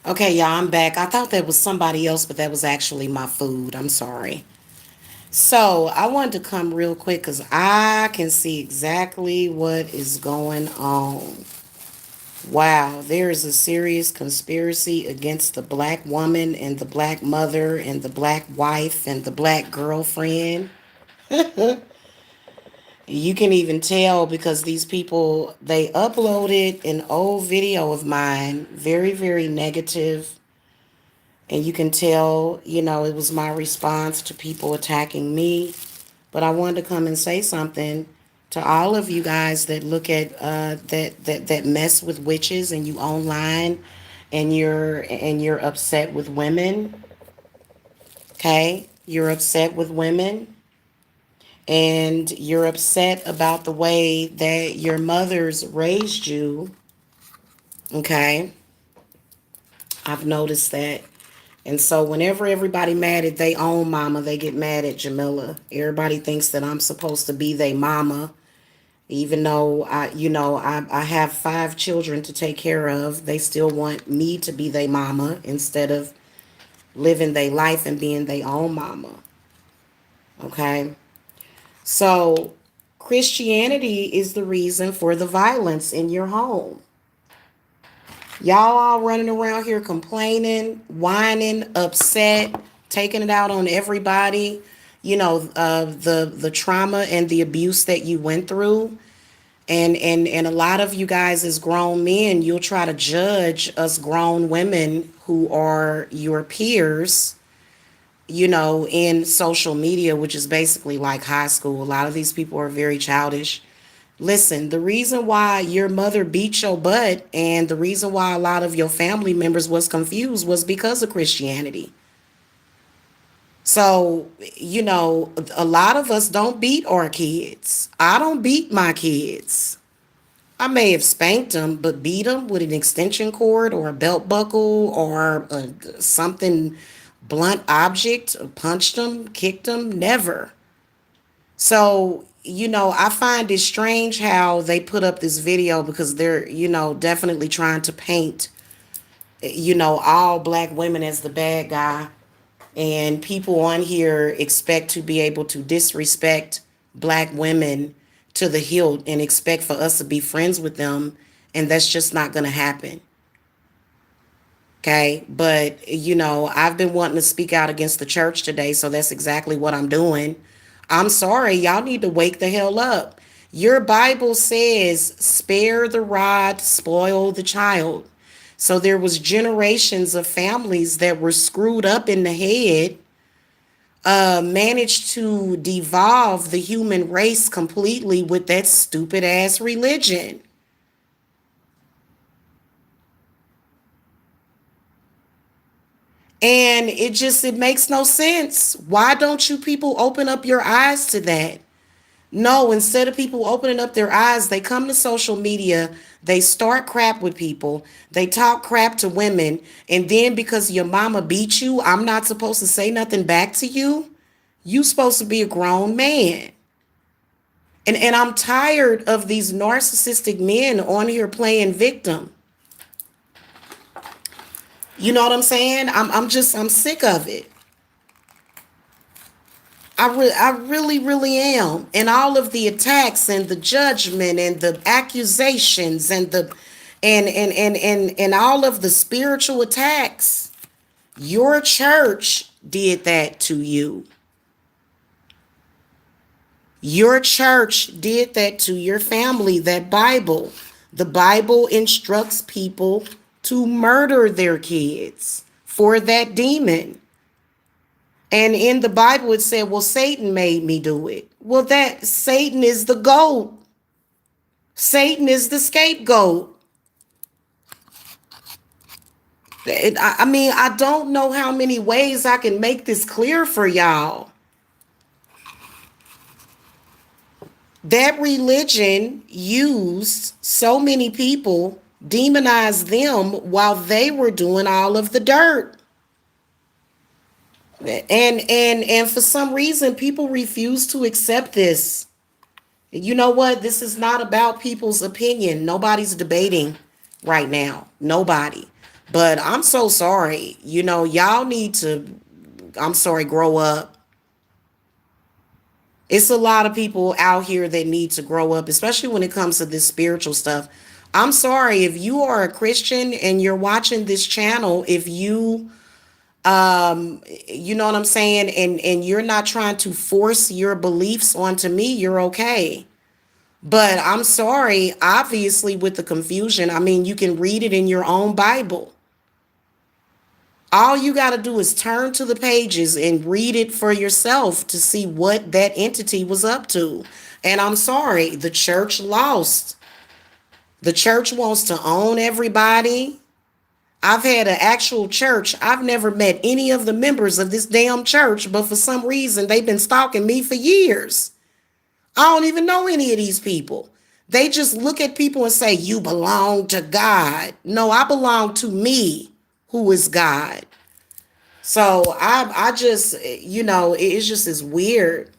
Okay, y'all, I'm back. I thought that was somebody else, but that was actually my food. I'm sorry. So I wanted to come real quick because I can see exactly what is going on. Wow, there is a serious conspiracy against the black woman and the black mother and the black wife and the black girlfriend. You can even tell because these people, they uploaded an old video of mine, very, very negative. And you can tell, it was my response to people attacking me. But I wanted to come and say something to all of you guys that look at that mess with witches and you online and you're upset with women. Okay? You're upset with women and you're upset about the way that your mothers raised you. Okay? I've noticed that. And so whenever everybody mad at their own mama, they get mad at Jamila. Everybody thinks that I'm supposed to be their mama, even though I have 5 children to take care of. They still want me to be their mama instead of living their life and being their own mama. Okay? So Christianity is the reason for the violence in your home. Y'all all running around here complaining, whining, upset, taking it out on everybody. The trauma and the abuse that you went through. And a lot of you guys as grown men, you'll try to judge us grown women who are your peers, in social media, which is basically like high school. A lot of these people are very childish. Listen, the reason why your mother beat your butt and the reason why a lot of your family members was confused was because of Christianity. So, a lot of us don't beat our kids. I don't beat my kids. I may have spanked them, but beat them with an extension cord or a belt buckle or something blunt object, punched them, kicked them, never. So, I find it strange how they put up this video because they're, definitely trying to paint, all black women as the bad guy. And people on here expect to be able to disrespect black women to the hilt and expect for us to be friends with them. And that's just not going to happen. Okay. But, I've been wanting to speak out against the church today. So that's exactly what I'm doing. I'm sorry. Y'all need to wake the hell up. Your Bible says, spare the rod, spoil the child. So there was generations of families that were screwed up in the head, managed to devolve the human race completely with that stupid ass religion. And it makes no sense. Why don't you people open up your eyes to that? No, instead of people opening up their eyes, they come to social media, they start crap with people, they talk crap to women, and then because your mama beat you, I'm not supposed to say nothing back to you? You supposed to be a grown man. And I'm tired of these narcissistic men on here playing victim. You know what I'm saying? I'm sick of it. I really, really am. And all of the attacks and the judgment and the accusations and the and all of the spiritual attacks. Your church did that to you. Your church did that to your family, that Bible. The Bible instructs people to murder their kids for that demon. And in the Bible, it said, well, Satan made me do it. Well, that Satan is the goat. Satan is the scapegoat. I mean, I don't know how many ways I can make this clear for y'all. That religion used so many people, demonized them while they were doing all of the dirt. And for some reason, people refuse to accept this. You know what? This is not about people's opinion. Nobody's debating right now. Nobody. But I'm so sorry. Y'all need to, I'm sorry, grow up. It's a lot of people out here that need to grow up, especially when it comes to this spiritual stuff. I'm sorry if you are a Christian and you're watching this channel, if you know what I'm saying, and you're not trying to force your beliefs onto me, you're okay. But I'm sorry, obviously with the confusion, I mean, you can read it in your own Bible. All you got to do is turn to the pages and read it for yourself to see what that entity was up to. And I'm sorry, the church lost. The church wants to own everybody. I've had an actual church. I've never met any of the members of this damn church, but for some reason, they've been stalking me for years. I don't even know any of these people. They just look at people and say, you belong to God. No, I belong to me, who is God. So I just, it's just is weird.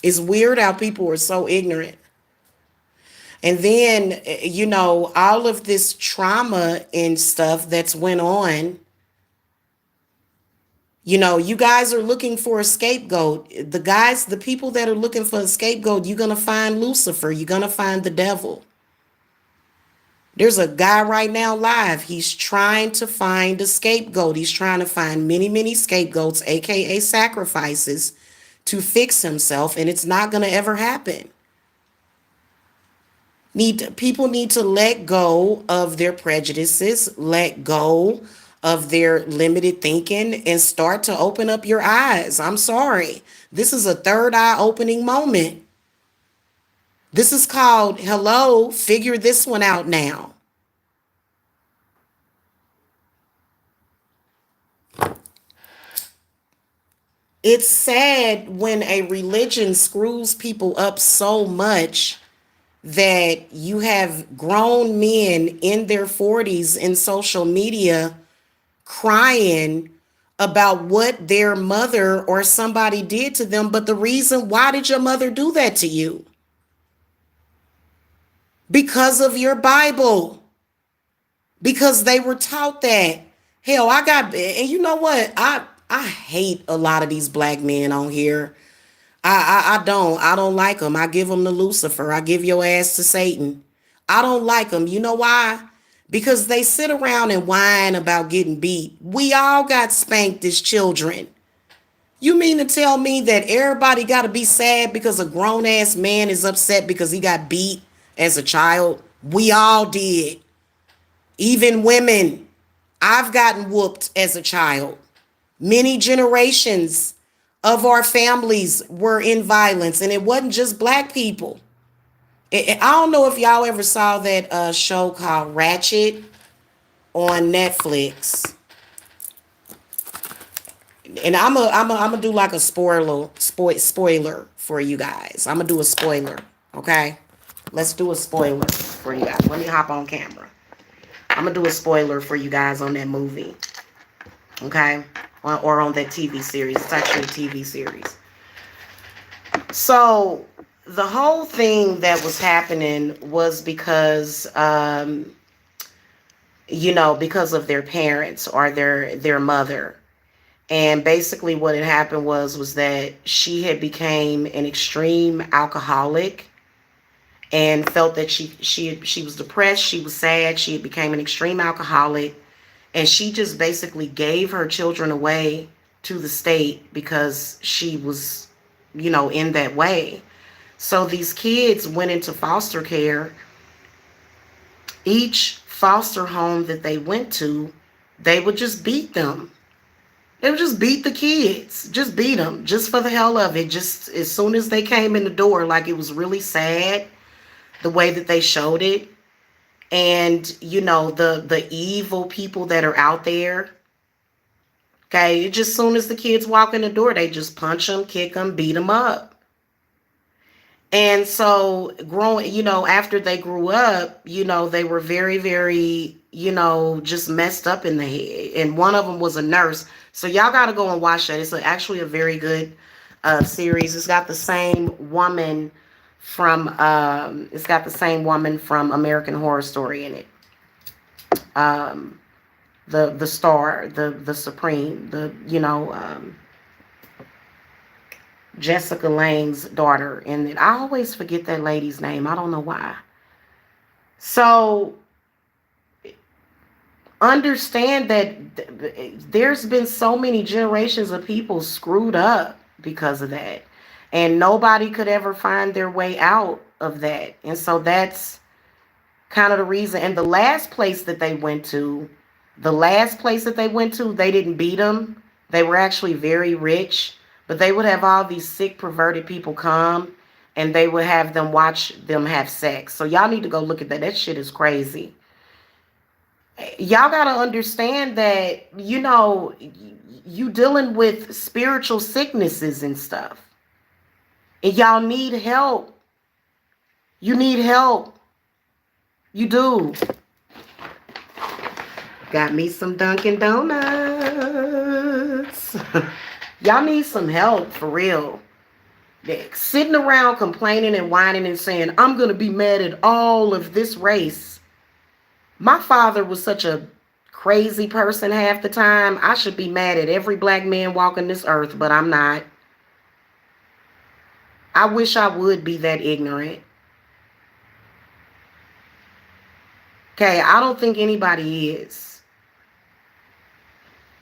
It's weird how people are so ignorant. And then, all of this trauma and stuff that's went on, you guys are looking for a scapegoat. The people that are looking for a scapegoat, you're going to find Lucifer. You're going to find the devil. There's a guy right now live. He's trying to find a scapegoat. He's trying to find many, many scapegoats, aka sacrifices, to fix himself, and it's not going to ever happen. People need to let go of their prejudices, let go of their limited thinking, and start to open up your eyes. I'm sorry. This is a third eye opening moment. This is called, hello, figure this one out now. It's sad when a religion screws people up so much that you have grown men in their 40s in social media crying about what their mother or somebody did to them. But the reason, why did your mother do that to you? Because of your Bible. Because they were taught that. Hell, and you know what? I hate a lot of these black men on here. I don't like them. I give them to Lucifer. I give your ass to Satan. I don't like them. You know why? Because they sit around and whine about getting beat. We all got spanked as children. You mean to tell me that everybody got to be sad because a grown ass man is upset because he got beat as a child? We all did. Even women. I've gotten whooped as a child. Many generations of our families were in violence, and it wasn't just black people. I don't know if y'all ever saw that show called Ratchet on Netflix. And I'm gonna do like a spoiler for you guys. I'm gonna do a spoiler, okay? Let's do a spoiler for you guys. Let me hop on camera. I'm gonna do a spoiler for you guys on that movie, okay? Or on that TV series. It's actually a TV series. So the whole thing that was happening was because, because of their parents or their mother. And basically what had happened was that she had became an extreme alcoholic and felt that she was depressed, she was sad, she had became an extreme alcoholic, and she just basically gave her children away to the state because she was, in that way. So these kids went into foster care. Each foster home that they went to, they would just beat them. They would just beat the kids, just beat them, just for the hell of it. Just as soon as they came in the door, like it was really sad the way that they showed it. And, the evil people that are out there, okay, just as soon as the kids walk in the door, they just punch them, kick them, beat them up. And so after they grew up, they were very, very, just messed up in the head. And one of them was a nurse. So y'all got to go and watch that. It's actually a very good series. It's got the same woman from it's got the same woman from American Horror Story in it. Um, the star, the supreme, the Jessica Lange's daughter, and I always forget that lady's name. I don't know why. So understand that there's been so many generations of people screwed up because of that, and nobody could ever find their way out of that. And so that's kind of the reason. And the last place that they went to, they didn't beat them. They were actually very rich, but they would have all these sick, perverted people come, and they would have them watch them have sex. So y'all need to go look at that. That shit is crazy. Y'all got to understand that, you dealing with spiritual sicknesses and stuff. And y'all need help. You need help. You do. Got me some Dunkin' Donuts. Y'all need some help, for real. They're sitting around complaining and whining and saying, I'm going to be mad at all of this race. My father was such a crazy person half the time. I should be mad at every black man walking this earth, but I'm not. I wish I would be that ignorant. Okay, I don't think anybody is.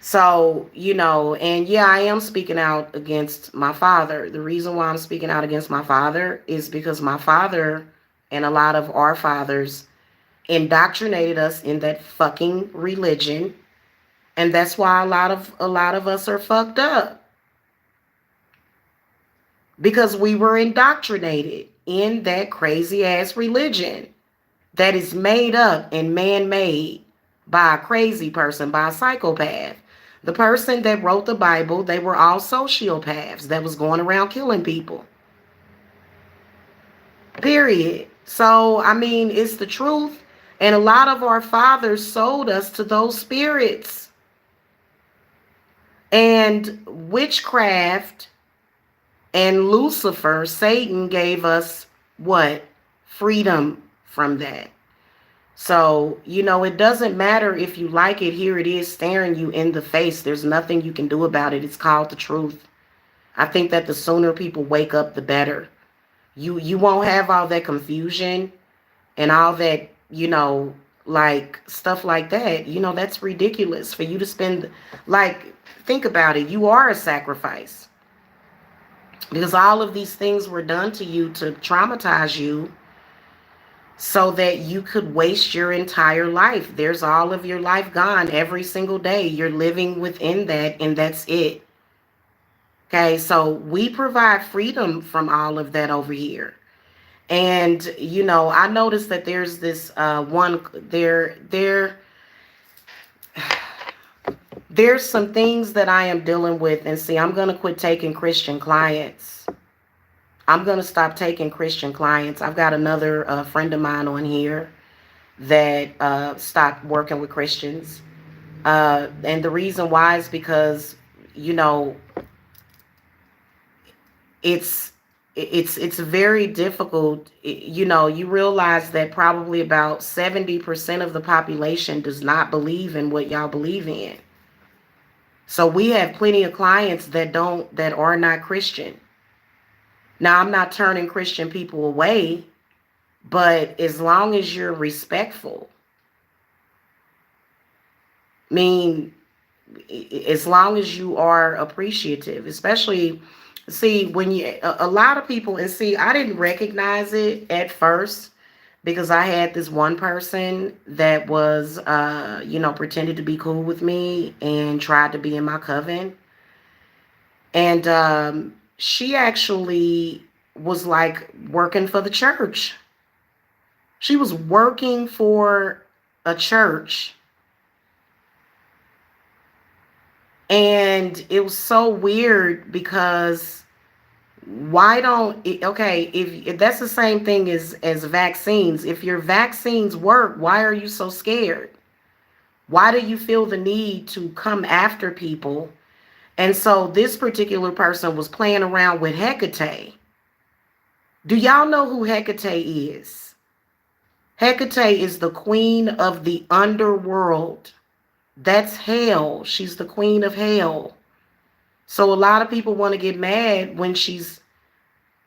So, and yeah, I am speaking out against my father. The reason why I'm speaking out against my father is because my father and a lot of our fathers indoctrinated us in that fucking religion. And that's why a lot of us are fucked up. Because we were indoctrinated in that crazy ass religion that is made up and man-made by a crazy person, by a psychopath. The person that wrote the Bible, they were all sociopaths that was going around killing people. Period. So, I mean, it's the truth. And a lot of our fathers sold us to those spirits. And witchcraft and Lucifer, Satan, gave us what? Freedom from that. So, it doesn't matter if you like it. Here it is staring you in the face. There's nothing you can do about it. It's called the truth. I think that the sooner people wake up, the better. You won't have all that confusion and all that, like stuff like that. That's ridiculous for you to spend, like, think about it. You are a sacrifice. Because all of these things were done to you to traumatize you so that you could waste your entire life. There's all of your life gone every single day. You're living within that, and that's it. Okay, so we provide freedom from all of that over here. And, I noticed that there's this there's some things that I am dealing with. And see, I'm going to quit taking Christian clients. I'm going to stop taking Christian clients. I've got another friend of mine on here that stopped working with Christians. And the reason why is because, it's very difficult. You realize that probably about 70% of the population does not believe in what y'all believe in. So we have plenty of clients that are not Christian. Now, I'm not turning Christian people away, but as long as you're respectful, I mean, as long as you are appreciative, especially, see, when a lot of people, and see, I didn't recognize it at first because I had this one person that was, pretended to be cool with me and tried to be in my coven. And she actually was like working for the church. She was working for a church. And it was so weird because if that's the same thing as vaccines. If your vaccines work, why are you so scared? Why do you feel the need to come after people? And so this particular person was playing around with Hecate, Do y'all know who Hecate is? Hecate is the queen of the underworld. That's hell. She's the queen of hell. So a lot of people want to get mad when she's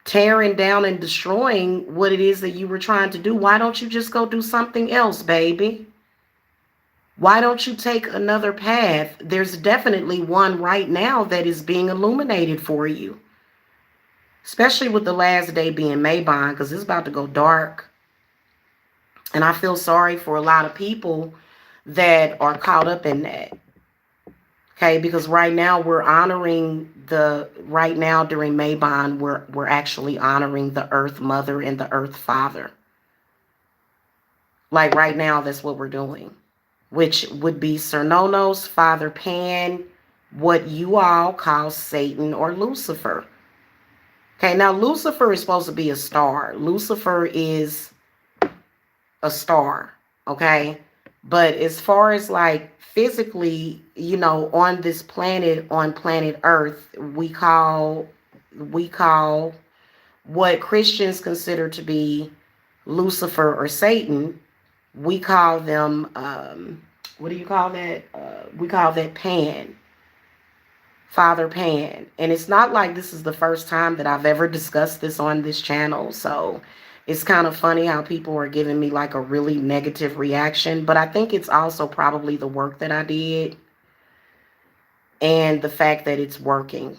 tearing down and destroying what it is that you were trying to do. Why don't you just go do something else, baby? Why don't you take another path? There's definitely one right now that is being illuminated for you, especially with the last day being Maybon, because it's about to go dark. And I feel sorry for a lot of people that are caught up in that. Okay, because right now we're honoring right now during Maybon, we're actually honoring the Earth Mother and the Earth Father. Like right now, that's what we're doing, which would be Cernonos, Father Pan, what you all call Satan or Lucifer. Okay, now Lucifer is supposed to be a star. Lucifer is a star, okay? But as far as like physically, on this planet, on planet Earth, we call what Christians consider to be Lucifer or Satan, we call them what do you call that? We call that Pan. Father Pan. And it's not like this is the first time that I've ever discussed this on this channel. So it's kind of funny how people are giving me like a really negative reaction. But I think it's also probably the work that I did and the fact that it's working.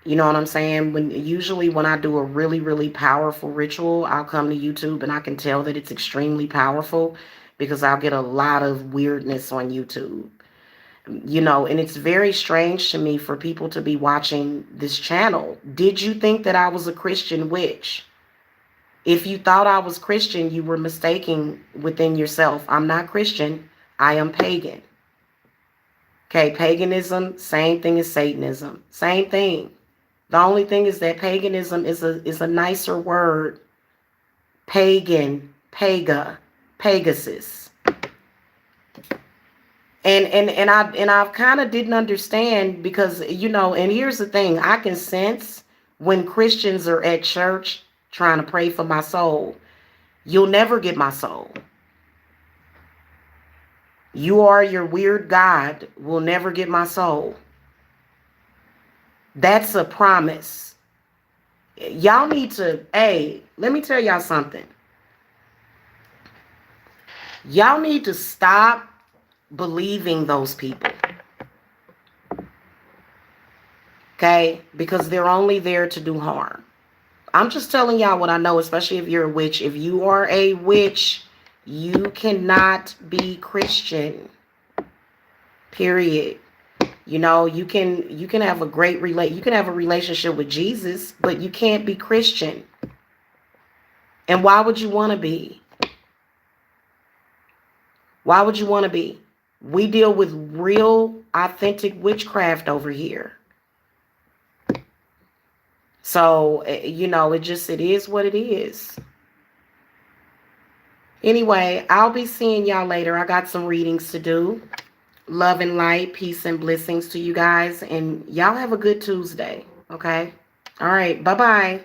You know what I'm saying? Usually when I do a really, really powerful ritual, I'll come to YouTube and I can tell that it's extremely powerful because I'll get a lot of weirdness on YouTube. And it's very strange to me for people to be watching this channel. Did you think that I was a Christian witch? If you thought I was Christian, you were mistaken within yourself. I'm not Christian. I am pagan. Okay, paganism, same thing as Satanism. Same thing. The only thing is that paganism is a nicer word. Pagan, Pegasus. And I kind of didn't understand because, and here's the thing, I can sense when Christians are at church trying to pray for my soul. You'll never get my soul. You are your weird God will never get my soul. That's a promise. Y'all need to, hey, let me tell y'all something. Y'all need to stop believing those people. Okay? Because they're only there to do harm. I'm just telling y'all what I know, especially if you're a witch. If you are a witch, you cannot be Christian. Period. You can have a you can have a relationship with Jesus, but you can't be Christian. And why would you want to be? Why would you want to be? We deal with real, authentic witchcraft over here. So, it is what it is. Anyway, I'll be seeing y'all later. I got some readings to do. Love and light, peace and blessings to you guys. And y'all have a good Tuesday. Okay? All right. Bye-bye.